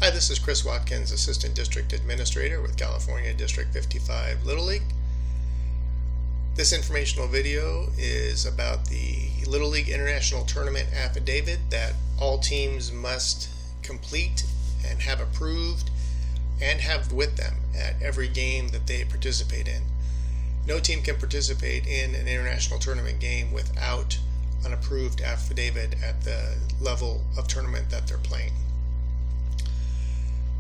Hi, this is Chris Watkins, Assistant District Administrator with California District 55 Little League. This informational video is about the Little League International Tournament Affidavit that all teams must complete and have approved and have with them at every game that they participate in. No team can participate in an international tournament game without an approved affidavit at the level of tournament that they're playing.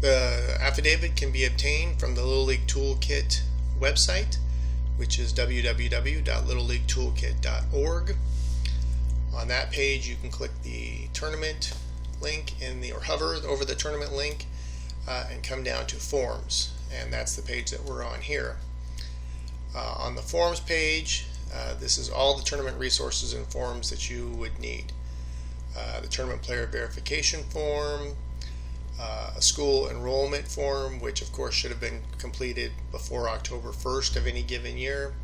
The affidavit can be obtained from the Little League Toolkit website, which is www.littleleaguetoolkit.org. On that page, you can click the tournament link or hover over the tournament link and come down to Forms, and that's the page that we're on here. On the Forms page, this is all the tournament resources and forms that you would need. The tournament player verification form, a school enrollment form, which of course should have been completed before October 1st of any given year,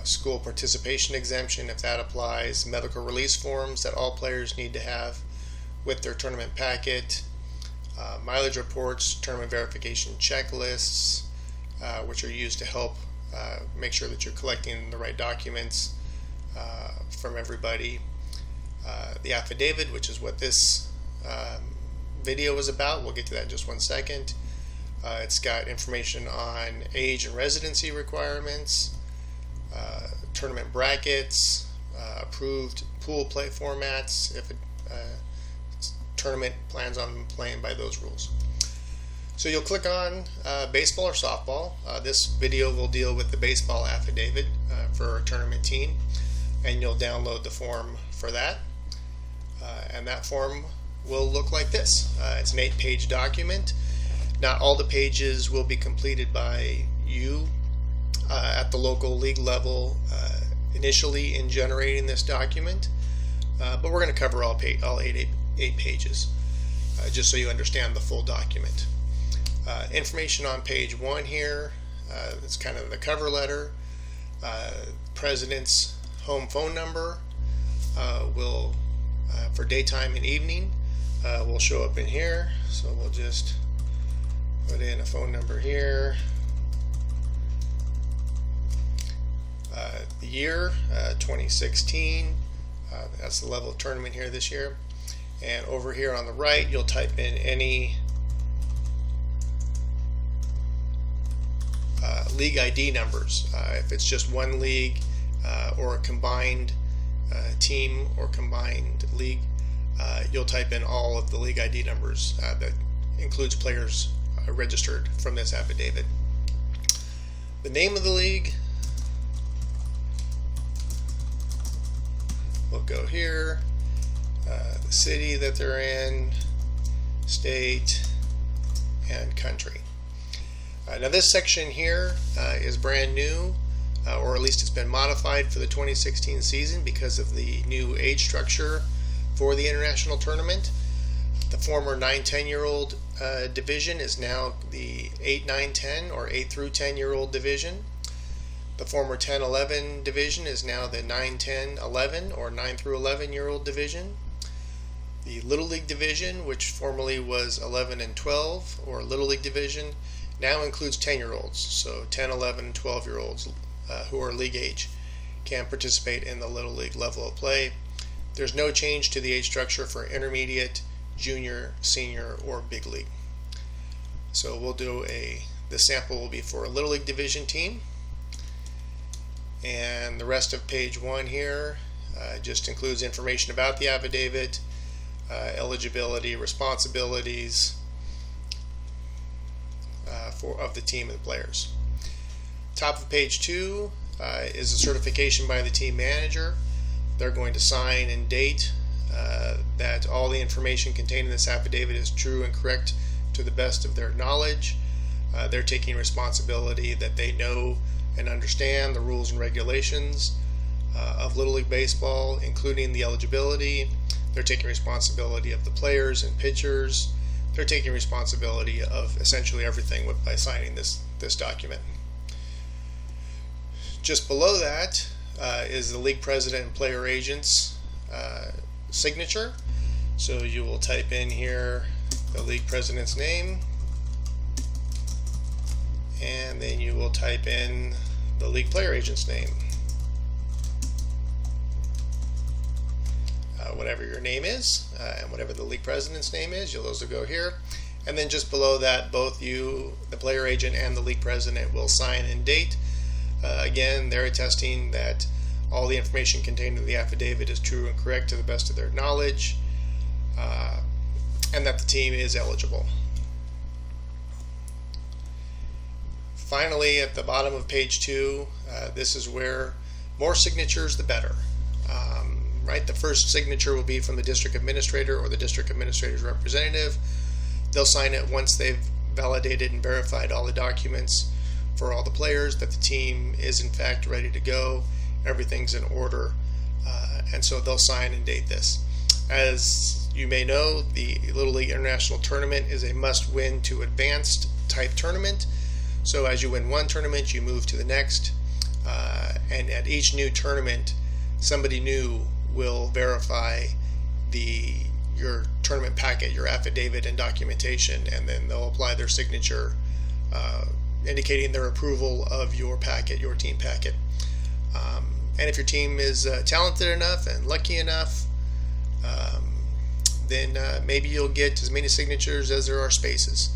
school participation exemption if that applies, medical release forms that all players need to have with their tournament packet, mileage reports, tournament verification checklists, which are used to help make sure that you're collecting the right documents from everybody, the affidavit, which is what this video is about. We'll get to that in just one second. It's got information on age and residency requirements, tournament brackets, approved pool play formats if a tournament plans on playing by those rules. So you'll click on baseball or softball. This video will deal with the baseball affidavit for a tournament team, and you'll download the form for that. And that form will look like this. It's an 8-page document. Not all the pages will be completed by you at the local league level initially in generating this document, but we're going to cover all 8 pages just so you understand the full document. Information on page 1 here, it's kind of the cover letter. President's home phone number will, for daytime and evening, will show up in here. So we'll just put in a phone number here. The year, 2016, that's the level of tournament here this year. And over here on the right, you'll type in any league ID numbers. If it's just one league or a combined team or combined league, you'll type in all of the league ID numbers that includes players registered from this affidavit. The name of the league will go here, the city that they're in, state, and country. Now this section here is brand new, or at least it's been modified for the 2016 season because of the new age structure for the international tournament. The former 9-10-year-old division is now the 8-9-10 or 8 through 10-year-old division. The former 10-11 division is now the 9-10-11 or 9 through 11-year-old division. The Little League division, which formerly was 11 and 12 or Little League division, now includes 10-year-olds. So 10, 11, 12-year-olds who are league age can participate in the Little League level of play. There's no change to the age structure for intermediate, junior, senior, or big league. So we'll do the sample will be for a Little League division team. And the rest of page 1 here just includes information about the affidavit, eligibility, responsibilities of the team and the players. Top of page 2 is a certification by the team manager. They're going to sign and date that all the information contained in this affidavit is true and correct to the best of their knowledge. They're taking responsibility that they know and understand the rules and regulations of Little League Baseball, including the eligibility. They're taking responsibility of the players and pitchers. They're taking responsibility of essentially everything by signing this document. Just below that is the league president and player agent's signature. So you will type in here the league president's name, and then you will type in the league player agent's name. Whatever your name is, and whatever the league president's name is, those will go here. And then just below that, both you, the player agent, and the league president will sign and date. Again, they're attesting that all the information contained in the affidavit is true and correct to the best of their knowledge, and that the team is eligible. Finally, at the bottom of page 2, this is where more signatures the better. Right, the first signature will be from the district administrator or the district administrator's representative. They'll sign it once they've validated and verified all the documents for all the players, that the team is in fact ready to go, everything's in order, and so they'll sign and date this. As you may know, the Little League International Tournament is a must-win to advanced type tournament. So as you win one tournament, you move to the next, and at each new tournament, somebody new will verify your tournament packet, your affidavit and documentation, and then they'll apply their signature indicating their approval of your packet, your team packet. And if your team is talented enough and lucky enough, then maybe you'll get as many signatures as there are spaces,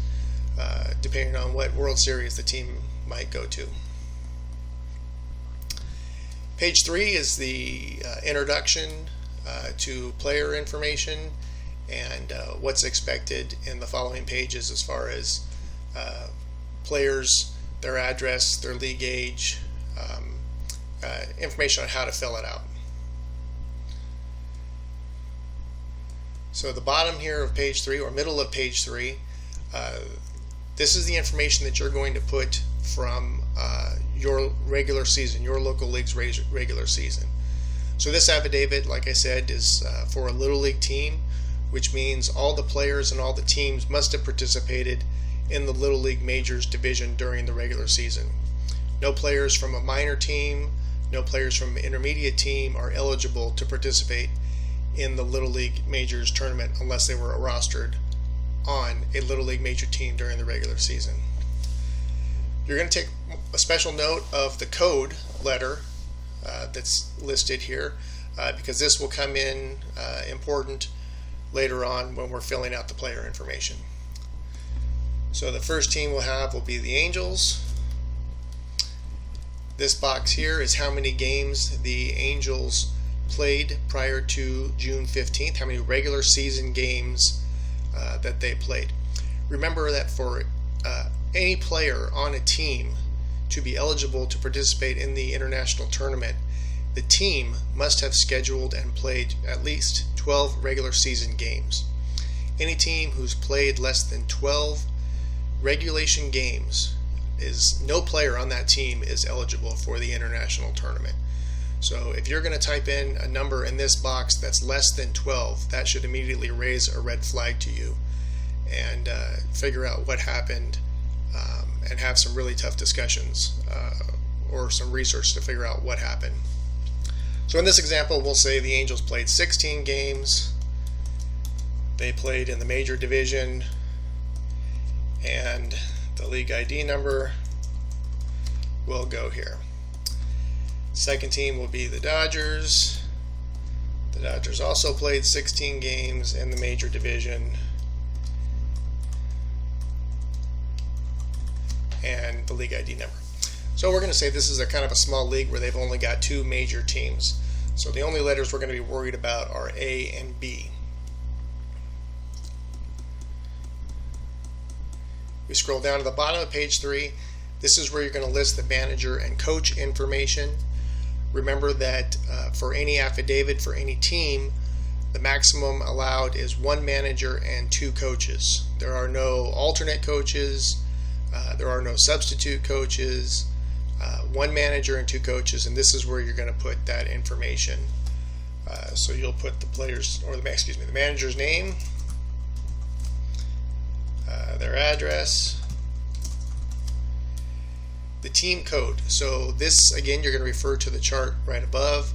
depending on what World Series the team might go to. Page 3 is the introduction to player information and what's expected in the following pages as far as players, their address, their league age, information on how to fill it out. So the bottom here of page 3, or middle of page 3, this is the information that you're going to put from your regular season, your local league's regular season. So this affidavit, like I said, is for a Little League team, which means all the players and all the teams must have participated in the Little League Majors division during the regular season. No players from a minor team, no players from an intermediate team are eligible to participate in the Little League Majors tournament unless they were rostered on a Little League Major team during the regular season. You're going to take a special note of the code letter that's listed here because this will come in important later on when we're filling out the player information. So the first team will be the Angels. This box here is how many games the Angels played prior to June 15th, how many regular season games that they played. Remember that for any player on a team to be eligible to participate in the international tournament, the team must have scheduled and played at least 12 regular season games. Any team who's played less than 12 regulation games, no player on that team is eligible for the international tournament. So if you're going to type in a number in this box that's less than 12, that should immediately raise a red flag to you and figure out what happened and have some really tough discussions or some research to figure out what happened. So in this example, we'll say the Angels played 16 games. They played in the major division, and the league ID number will go here. Second team will be the Dodgers. The Dodgers also played 16 games in the major division, and the league ID number. So we're going to say this is a kind of a small league where they've only got 2 major teams. So the only letters we're going to be worried about are A and B. We scroll down to the bottom of page 3. This is where you're going to list the manager and coach information. Remember that for any affidavit for any team, the maximum allowed is 1 manager and 2 coaches. There are no alternate coaches. There are no substitute coaches. 1 manager and 2 coaches, and this is where you're going to put that information. So you'll put the the manager's name, their address, the team code. So this, again, you're going to refer to the chart right above.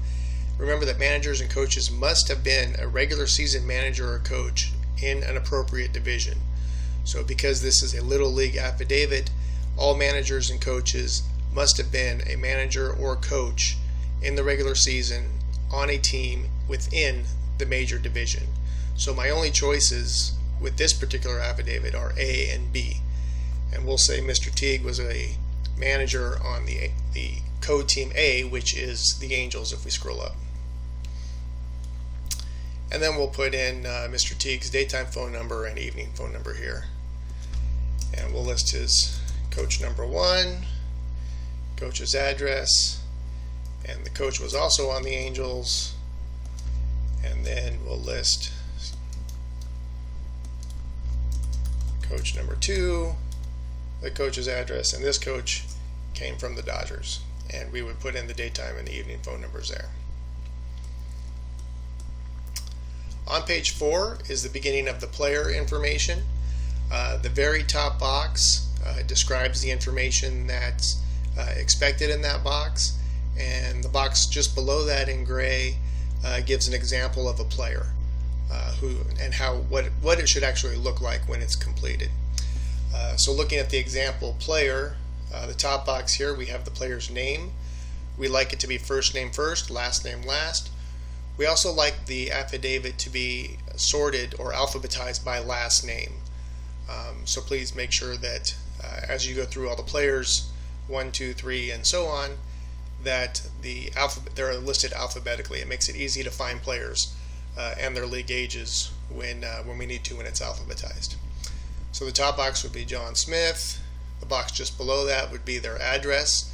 Remember that managers and coaches must have been a regular season manager or coach in an appropriate division. So because this is a Little League affidavit, all managers and coaches must have been a manager or coach in the regular season on a team within the major division. So my only choices with this particular affidavit are A and B. And we'll say Mr. Teague was a manager on the code team A, which is the Angels if we scroll up. And then we'll put in Mr. Teague's daytime phone number and evening phone number here. And we'll list his coach number 1, coach's address, and the coach was also on the Angels. And then we'll list coach number 2, the coach's address, and this coach came from the Dodgers. And we would put in the daytime and the evening phone numbers there. On page 4 is the beginning of the player information. The very top box describes the information that's expected in that box, and the box just below that in gray gives an example of a player who and what it should actually look like when it's completed. So looking at the example player, the top box here, we have the player's name. We like it to be first name first, last name last. We also like the affidavit to be sorted or alphabetized by last name. So please make sure that as you go through all the players, 1, 2, 3, and so on, that they're listed alphabetically. It makes it easy to find players and their league ages when we need to when it's alphabetized. So the top box would be John Smith. The box just below that would be their address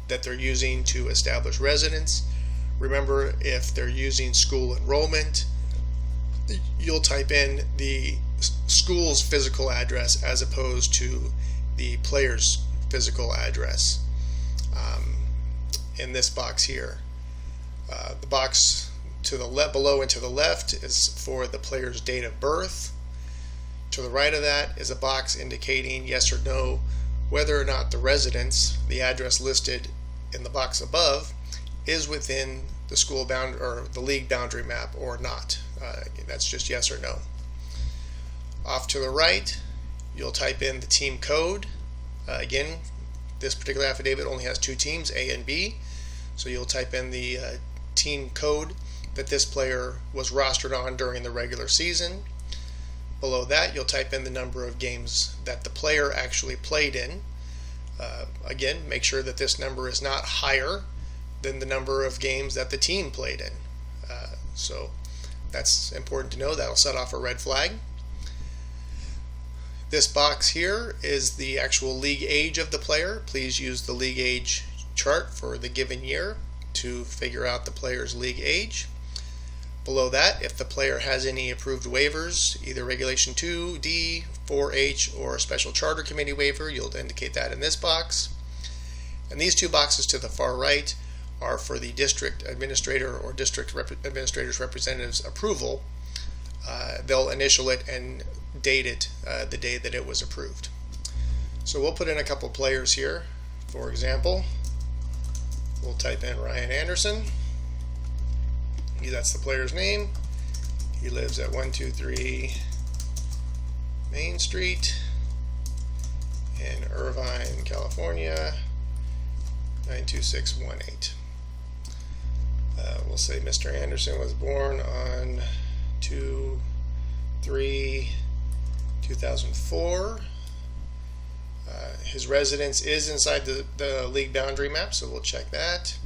that they're using to establish residence. Remember, if they're using school enrollment, you'll type in the school's physical address as opposed to the player's physical address in this box here. The box to the left, below and to the left, is for the player's date of birth. To the right of that is a box indicating yes or no whether or not the residence, the address listed in the box above, is within the school boundary or the league boundary map or not. That's just yes or no. Off to the right, you'll type in the team code. Again, this particular affidavit only has 2 teams, A and B. So you'll type in the team code that this player was rostered on during the regular season. Below that, you'll type in the number of games that the player actually played in. Again, make sure that this number is not higher than the number of games that the team played in. So that's important to know. That'll set off a red flag. This box here is the actual league age of the player. Please use the league age chart for the given year to figure out the player's league age. Below that, if the player has any approved waivers, either Regulation 2, D, 4H, or a special charter committee waiver, you'll indicate that in this box. And these 2 boxes to the far right are for the district administrator or district administrator's representative's approval. They'll initial it and date it the day that it was approved. So we'll put in a couple players here. For example, we'll type in Ryan Anderson. That's the player's name. He lives at 123 Main Street in Irvine, California, 92618. We'll say Mr. Anderson was born on 2/3/2004. His residence is inside the league boundary map, so we'll check that.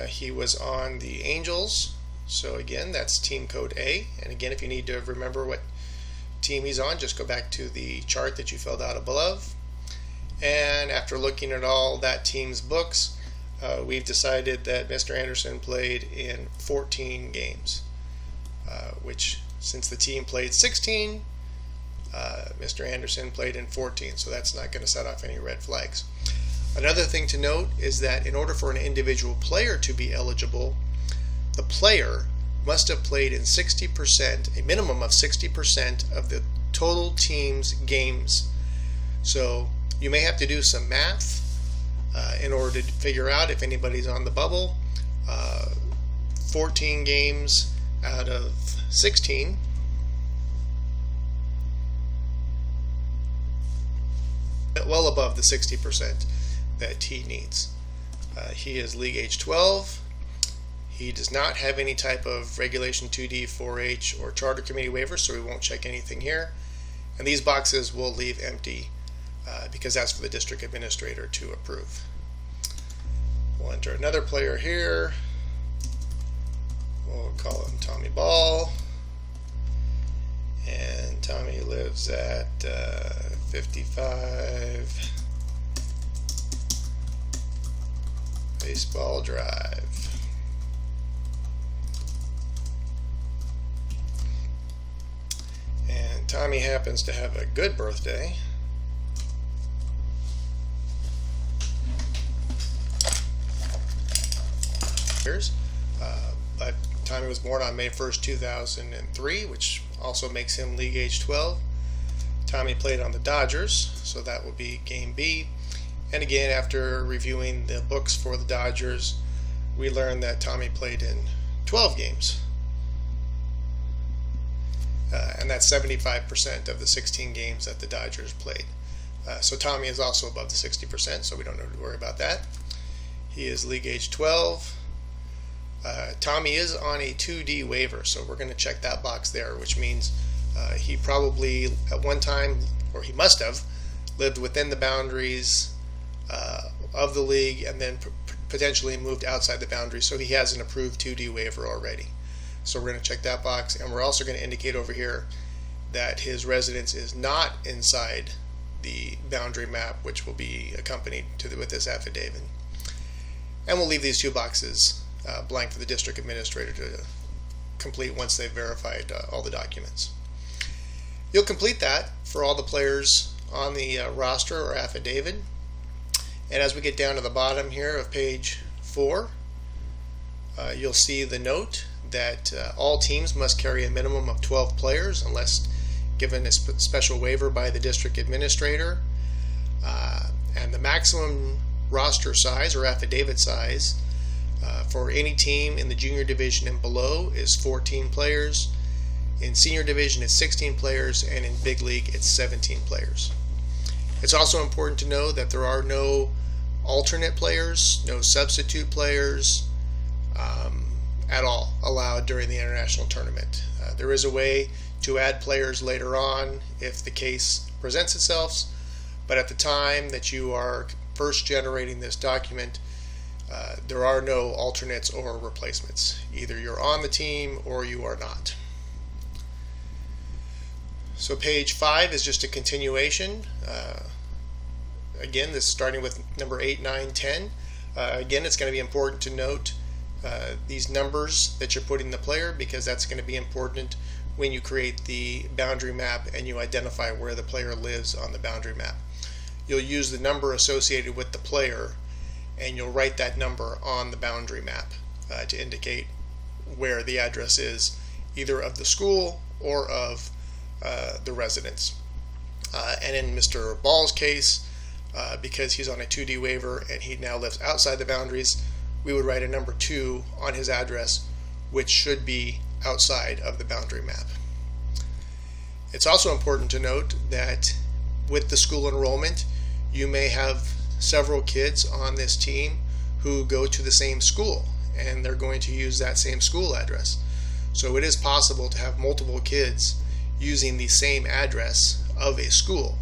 He was on the Angels, so again, that's team code A. And again, if you need to remember what team he's on, just go back to the chart that you filled out above. And after looking at all that team's books, we've decided that Mr. Anderson played in 14 games, which since the team played 16, Mr. Anderson played in 14, so that's not going to set off any red flags. Another thing to note is that in order for an individual player to be eligible, the player must have played in 60%, a minimum of 60% of the total team's games. So you may have to do some math in order to figure out if anybody's on the bubble. 14 games out of 16 above the 60% that he needs. He is league age 12. He does not have any type of Regulation 2D, 4H, or Charter Committee waivers, so we won't check anything here. And these boxes we'll leave empty because that's for the district administrator to approve. We'll enter another player here. We'll call him Tommy Ball. And Tommy lives at 55 Baseball Drive. And Tommy happens to have a good birthday. But Tommy was born on May 1st, 2003, which also makes him league age 12. Tommy played on the Dodgers, so that would be game B. And again, after reviewing the books for the Dodgers, we learned that Tommy played in 12 games. And that's 75% of the 16 games that the Dodgers played. So Tommy is also above the 60%, so we don't have to worry about that. He is league age 12. Tommy is on a 2D waiver, so we're going to check that box there, which means he probably at one time, or he must have, lived within the boundaries of the league and then potentially moved outside the boundaries, so he has an approved 2D waiver already. So we're going to check that box, and we're also going to indicate over here that his residence is not inside the boundary map, which will be accompanied with this affidavit. And we'll leave these two boxes blank for the district administrator to complete once they've verified all the documents. You'll complete that for all the players on the roster or affidavit. And as we get down to the bottom here of page 4, you'll see the note that all teams must carry a minimum of 12 players unless given a special waiver by the district administrator. And the maximum roster size or affidavit size for any team in the junior division and below is 14 players. In senior division it's 16 players, and in big league it's 17 players. It's also important to know that there are no alternate players, no substitute players at all allowed during the international tournament. There is a way to add players later on if the case presents itself, but at the time that you are first generating this document, there are no alternates or replacements. Either you're on the team or you are not. So page 5 is just a continuation. Again, this is starting with number 8, 9, 10. Again, it's going to be important to note these numbers that you're putting in the player, because that's going to be important when you create the boundary map and you identify where the player lives on the boundary map. You'll use the number associated with the player, and you'll write that number on the boundary map to indicate where the address is, either of the school or of the residence. And in Mr. Ball's case, because he's on a 2D waiver and he now lives outside the boundaries, we would write a number 2 on his address, which should be outside of the boundary map. It's also important to note that with the school enrollment, you may have several kids on this team who go to the same school, and they're going to use that same school address. So it is possible to have multiple kids using the same address of a school.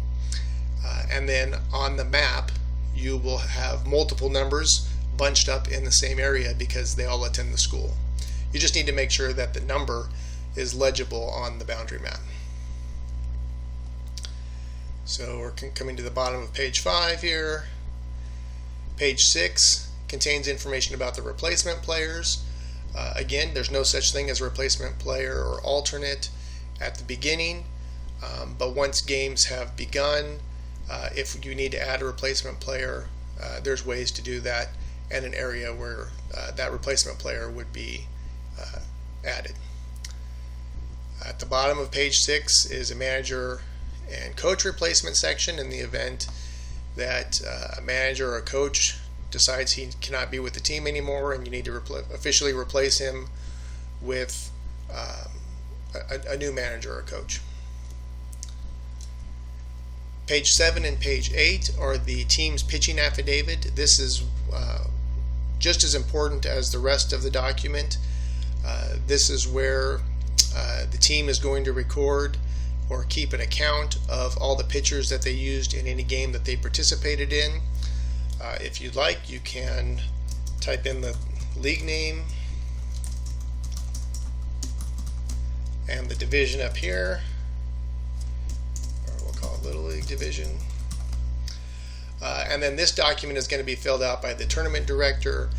And then on the map, you will have multiple numbers bunched up in the same area because they all attend the school. You just need to make sure that the number is legible on the boundary map. So we're coming to the bottom of page 5 here. Page 6 contains information about the replacement players. Again, there's no such thing as a replacement player or alternate at the beginning, but once games have begun, if you need to add a replacement player, there's ways to do that, and an area where that replacement player would be added. At the bottom of page 6 is a manager and coach replacement section in the event that a manager or a coach decides he cannot be with the team anymore and you need to officially replace him with a new manager or coach. Page 7 and page 8 are the team's pitching affidavit. This is just as important as the rest of the document. This is where the team is going to record or keep an account of all the pitchers that they used in any game that they participated in. If you'd like, you can type in the league name and the division up here, or we'll call it Little League Division. And then this document is going to be filled out by the tournament director,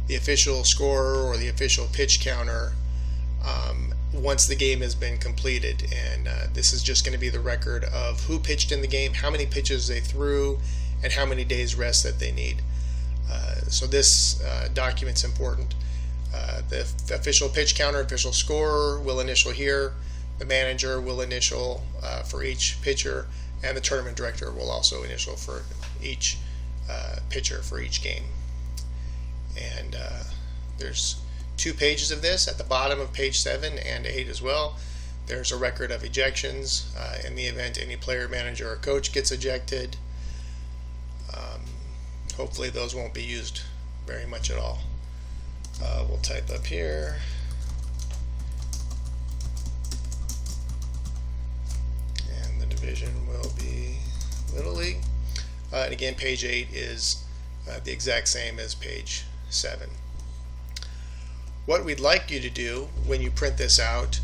the official scorer, or the official pitch counter once the game has been completed. And this is just going to be the record of who pitched in the game, how many pitches they threw, and how many days rest that they need. So this document's important. The official pitch counter, official scorer will initial here, the manager will initial for each pitcher, and the tournament director will also initial for each pitcher for each game. And there's 2 pages of this. At the bottom of page 7 and 8 as well, there's a record of ejections in the event any player, manager, or coach gets ejected. Hopefully those won't be used very much at all. We'll type up here. And the division will be Little League. And again, page 8 is the exact same as page 7. What we'd like you to do when you print this out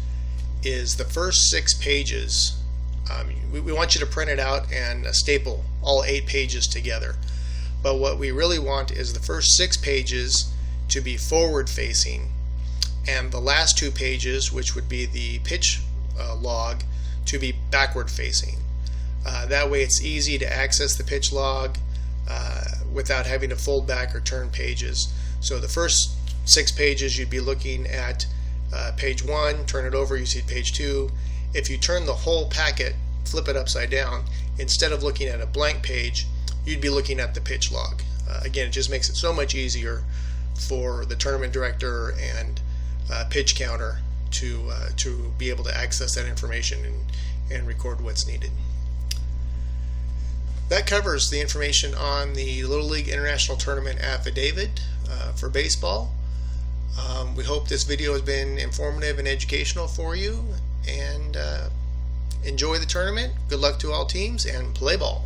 is the first 6 pages. We want you to print it out and staple all 8 pages together. But what we really want is the first 6 pages to be forward facing, and the last 2 pages, which would be the pitch log, to be backward facing. That way it's easy to access the pitch log without having to fold back or turn pages. So the first 6 pages you'd be looking at page 1, turn it over, you see page 2. If you turn the whole packet, flip it upside down, instead of looking at a blank page, you'd be looking at the pitch log. Again, it just makes it so much easier for the tournament director and pitch counter to be able to access that information and record what's needed. That covers the information on the Little League International Tournament Affidavit for baseball. We hope this video has been informative and educational for you, and enjoy the tournament. Good luck to all teams, and play ball.